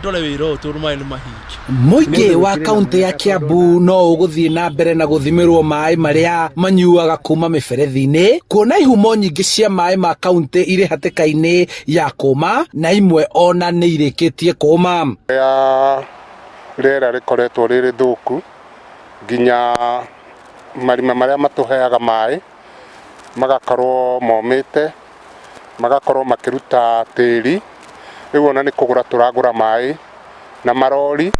ndore wira o turu mai ni mahingi muingi wa kaunti ya Kiambu no uguthie na mbere na guthimirwo mai maria manyuaga kuma miberethi-ini kuona ihumo nyingi cia mai ma kaunti iri hatikaini ya kuma na imwe ona ni irikitie kuma rĩera rĩkoretwo rĩrĩ thũku nginya marima maria matuheaga mai magakorwo momĩte magakorwo makiruta tĩri rĩu ona nĩ kũgũra tũragũra mai na marori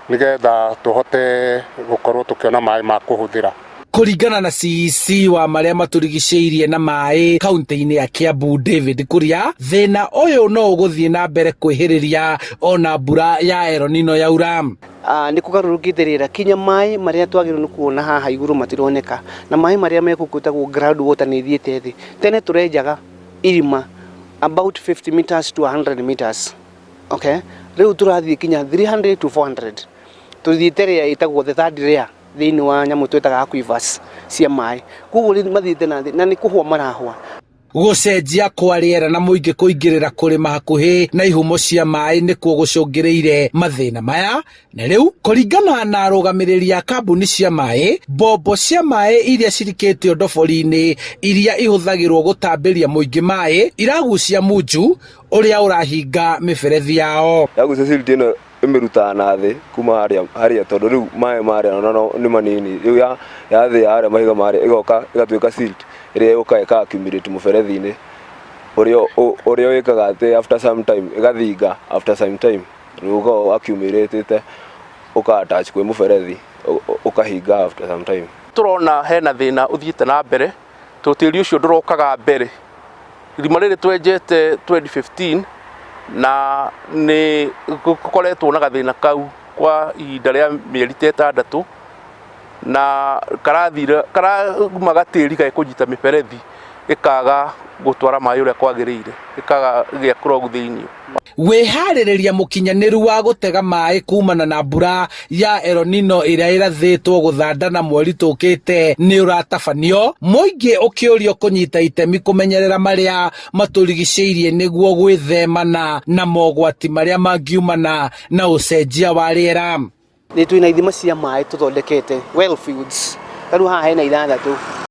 nigetha tuhote gukorwo tukiona mai ma kuhuthira kuringana na CEC wa maria maturigicĩirie na mai kaunti-ini ya Kiambu David Kuria thina uyu no uguthie na mbere kwihiriria ona mbura ya El Nino yaura ni kugarurukite rĩera kinya mai maria twagĩrĩirwo nĩ kuona haha igũrũ matironeka na mai maria mekũgwĩtagwo ground water nĩ ithiĩte thĩ tene tũrenjaga irima about 50 meters to 100 meters okay rĩu tũrathiĩ kinya 300 to 400 tuthiĩte rĩera ĩtagwo the third layer thĩinĩ wa nyamũ twĩtaga aquifers cia mai koguo mathiĩte na thĩ na nĩ kũhwa marahwa gucenjia kwa rĩera na muingi kuingĩrĩra kũrĩma hakuhĩ na ihumo cia mai nĩkuo gũcũngĩrĩire mathĩna maya na rĩu kũringana na arũgamĩrĩri a kambuni cia mai mbombo cia mai iria cirikĩtio ndobori-inĩ iria ihũthagĩrwo gũtambĩria muingĩ mai iragucia munju ũrĩa ũrahinga mĩberethi yao yagucia siliti ĩno ĩmĩrutaga na thĩ kuma harĩa tondũ rĩu mai marĩa nĩ manini rĩu yathĩ harĩa mahiga marĩa ĩgoka ĩgatuĩka siliti ĩrĩa yũkaga accumulate mũberethi-inĩ ũrĩa wĩkaga atĩ after some time ĩgathinga after some time rĩu ũkoragwo accumulated ũka-attach kwĩ mũberethi ũkahinga after some time. Tũrona hena thĩna ũthiĩte na mbere tĩri ũcio ndũrokaga mbere irima rĩrĩ twenjete 2015 na nĩ gũkoretwo na gathĩna kau kwa ihinda rĩa mĩeri 6 na karaumaga tĩri gakũnyita mĩberethi ĩkaga gũtwara maĩ ũrĩa kwagĩrĩire ĩkaga gĩa clog thĩinĩ wĩharĩrĩria mũkinyanĩru wa gũtega maĩ kumana na mbura ya El Nino ĩrĩa ĩrathĩtwo gũthandana mweri tũkĩte nĩ ũratabanio mũingĩ ũkĩũrio kũnyita itemi kũmenyerera marĩa matũrigicĩirie nĩguo gwĩthemana na mogwati marĩa mangiumana na ũcenjia wa rĩera nĩ twĩna ithima cia maĩ tũthondekete well fields rĩu haha hena 6